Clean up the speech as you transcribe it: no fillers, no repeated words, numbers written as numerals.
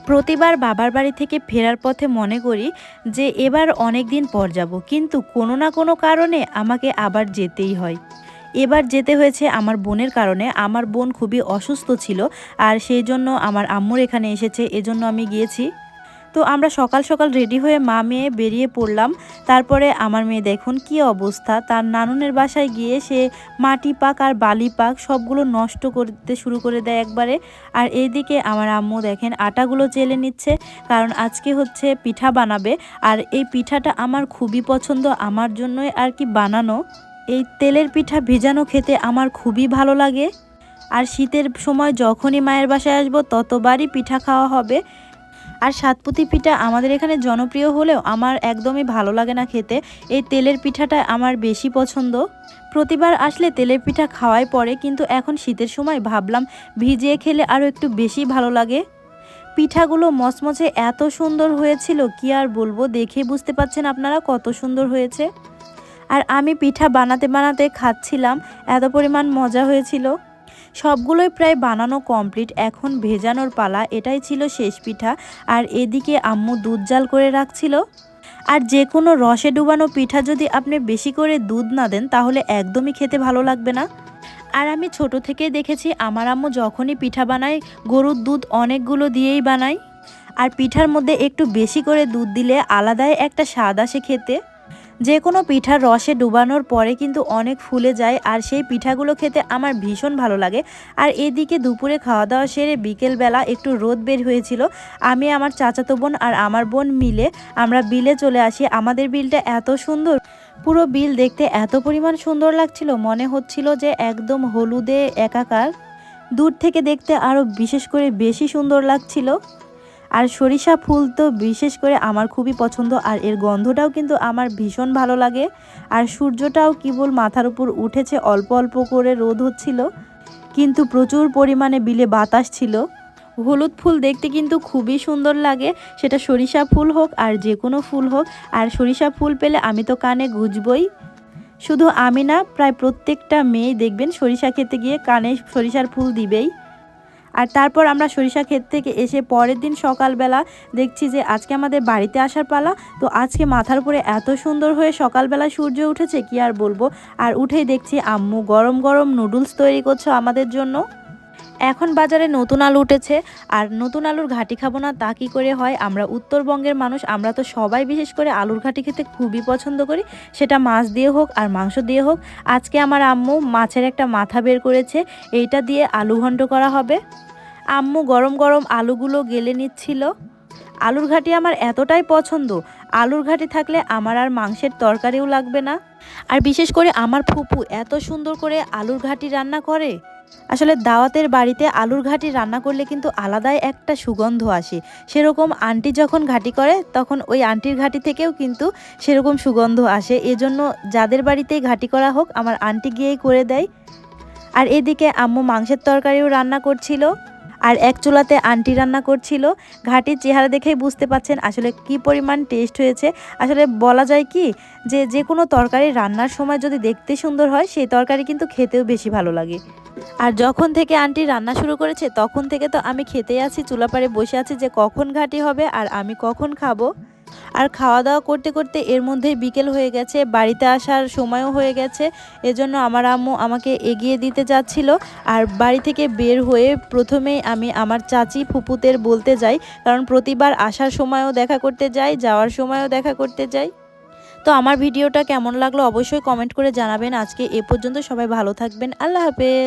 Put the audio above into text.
প্রতিবার বাবার বাড়ি থেকে ফেরার পথে মনে করি যে এবার অনেক দিন পর যাব, কিন্তু কোনো না কোনো কারণে আমাকে আবার যেতেই হয়। এবার যেতে হয়েছে আমার বোনের কারণে। আমার বোন খুবই অসুস্থ ছিল, আর সেই জন্য আমার আম্মুর এখানে এসেছে, এজন্য আমি গিয়েছি। তো আমরা সকাল সকাল রেডি হয়ে মা মেয়ে বেরিয়ে পড়লাম। তারপরে আমার মেয়ে দেখুন কি অবস্থা, তার নানুনের বাসায় গিয়ে সে মাটি পাক আর বালি পাক সবগুলো নষ্ট করতে শুরু করে দেয় একবারে। আর এইদিকে আমার আম্মু দেখেন আটাগুলো চেলে নিচ্ছে, কারণ আজকে হচ্ছে পিঠা বানাবে। আর এই পিঠাটা আমার খুবই পছন্দ, আমার জন্যই আর কি বানানো। এই তেলের পিঠা ভেজানো খেতে আমার খুবই ভালো লাগে। আর শীতের সময় যখনই মায়ের বাসায় আসবো ততবারই পিঠা খাওয়া হবে। আর সাতপুতি পিঠা আমাদের এখানে জনপ্রিয় হলেও আমার একদমই ভালো লাগে না খেতে। এই তেলের পিঠাটা আমার বেশি পছন্দ। প্রতিবার আসলে তেলের পিঠা খাওয়াই পড়ে, কিন্তু এখন শীতের সময় ভাবলাম ভিজিয়ে খেলে আরও একটু বেশি ভালো লাগে। পিঠাগুলো মচমচে এত সুন্দর হয়েছিল, কি আর বলবো, দেখে বুঝতে পাচ্ছেন আপনারা কত সুন্দর হয়েছে। আর আমি পিঠা বানাতে বানাতে খাচ্ছিলাম, এত পরিমাণ মজা হয়েছিল। সবগুলোই প্রায় বানানো কমপ্লিট, এখন ভেজানোর পালা। এটাই ছিল শেষ পিঠা। আর এদিকে আম্মু দুধ জাল করে রাখছিল। আর যে কোনো রসে ডুবানো পিঠা যদি আপনি বেশি করে দুধ না দেন তাহলে একদমই খেতে ভালো লাগবে না। আর আমি ছোট থেকেই দেখেছি আমার আম্মু যখনই পিঠা বানায় গরুর দুধ অনেকগুলো দিয়েই বানায়। আর পিঠার মধ্যে একটু বেশি করে দুধ দিলে আলাদাই একটা স্বাদ আসে খেতে। যে কোনো পিঠার রসে ডুবানোর পরে কিন্তু অনেক ফুলে যায়, আর সেই পিঠাগুলো খেতে আমার ভীষণ ভালো লাগে। আর এদিকে দুপুরে খাওয়া দাওয়া সেরে বিকেলবেলা একটু রোদ বের হয়েছিল। আমি, আমার চাচাতো বোন আর আমার বোন মিলে আমরা বিলে চলে আসি। আমাদের বিলটা এত সুন্দর, পুরো বিল দেখতে এত পরিমাণ সুন্দর লাগছিল, মনে হচ্ছিল যে একদম হলুদে একাকার। দূর থেকে দেখতে আরও বিশেষ করে বেশি সুন্দর লাগছিল। আর সরিষা ফুল তো বিশেষ করে আমার খুবই পছন্দ, আর এর গন্ধটাও কিন্তু আমার ভীষণ ভালো লাগে। আর সূর্যটাও কেবল মাথার উপর উঠেছে, অল্প অল্প করে রোদ হচ্ছিল, কিন্তু প্রচুর পরিমাণে বিলে বাতাস ছিল। হলুদ ফুল দেখতে কিন্তু খুবই সুন্দর লাগে, সেটা সরিষা ফুল হোক আর যে কোনো ফুল হোক। আর সরিষা ফুল পেলে আমি তো কানে গুঁজবই। শুধু আমি না, প্রায় প্রত্যেকটা মেয়ে দেখবেন সরিষা খেতে গিয়ে কানে সরিষার ফুল দিবেই। আর তারপর আমরা সরিষা ক্ষেত থেকে এসে পরের দিন সকালবেলা দেখছি যে আজকে আমাদের বাড়িতে আসার পালা। তো আজকে মাথার উপরে এত সুন্দর হয়ে সকালবেলা সূর্য উঠেছে, কি আর বলবো। আর উঠেই দেখছি আম্মু গরম গরম নুডলস তৈরি করছে আমাদের জন্য। এখন বাজারে নতুন আলু উঠেছে, আর নতুন আলুর ঘাটি খাবো না তা কী করে হয়। আমরা উত্তরবঙ্গের মানুষ, আমরা তো সবাই বিশেষ করে আলুর ঘাটি খেতে খুবই পছন্দ করি, সেটা মাছ দিয়ে হোক আর মাংস দিয়ে হোক। আজকে আমার আম্মু মাছের একটা মাথা বের করেছে, এইটা দিয়ে আলু ঘন্ট করা হবে। আম্মু গরম গরম আলুগুলো গেলে নিচ্ছিল। আলুর ঘাটি আমার এতটাই পছন্দ, আলুর ঘাটি থাকলে আমার আর মাংসের তরকারিও লাগবে না। আর বিশেষ করে আমার ফুপু এত সুন্দর করে আলুর ঘাটি রান্না করে। আসলে দাওয়াতের বাড়িতে আলুর ঘাটি রান্না করলে কিন্তু আলাদাই একটা সুগন্ধ আসে। সেরকম আন্টি যখন ঘাটি করে তখন ওই আন্টির ঘাটি থেকেও কিন্তু সেরকম সুগন্ধ আসে। এজন্য যাদের বাড়িতেই ঘাটি করা হোক আমার আন্টি গিয়েই করে দেয়। আর এদিকে আম্মু মাংসের তরকারিও রান্না করছিল, আর এক চুলাতে আন্টি রান্না করছিল। ঘাটির চেহারা দেখেই বুঝতে পাচ্ছেন আসলে কি পরিমাণ টেস্ট হয়েছে। আসলে বলা যায় কি যে যে কোনো তরকারি রান্নার সময় যদি দেখতে সুন্দর হয় সেই তরকারি কিন্তু খেতেও বেশি ভালো লাগে। আর যখন থেকে আন্টি রান্না শুরু করেছে তখন থেকে তো আমি খেতেই আছি, চুলাপাড়ে বসে আছি যে কখন ঘাটি হবে আর আমি কখন খাবো। আর খাওয়া দাওয়া করতে করতে এর মধ্যেই বিকেল হয়ে গেছে, বাড়িতে আসার সময়ও হয়ে গেছে। এজন্য আমার আম্মু আমাকে এগিয়ে দিতে যাচ্ছিল। আর বাড়ি থেকে বের হয়ে প্রথমেই আমি আমার চাচি ফুপুদের বলতে যাই, কারণ প্রতিবার আসার সময়ও দেখা করতে যাই, যাওয়ার সময়ও দেখা করতে যাই। তো আমার ভিডিওটা কেমন লাগলো অবশ্যই কমেন্ট করে জানাবেন। আজকে এ পর্যন্ত, সবাই ভালো থাকবেন, আল্লাহ হাফেজ।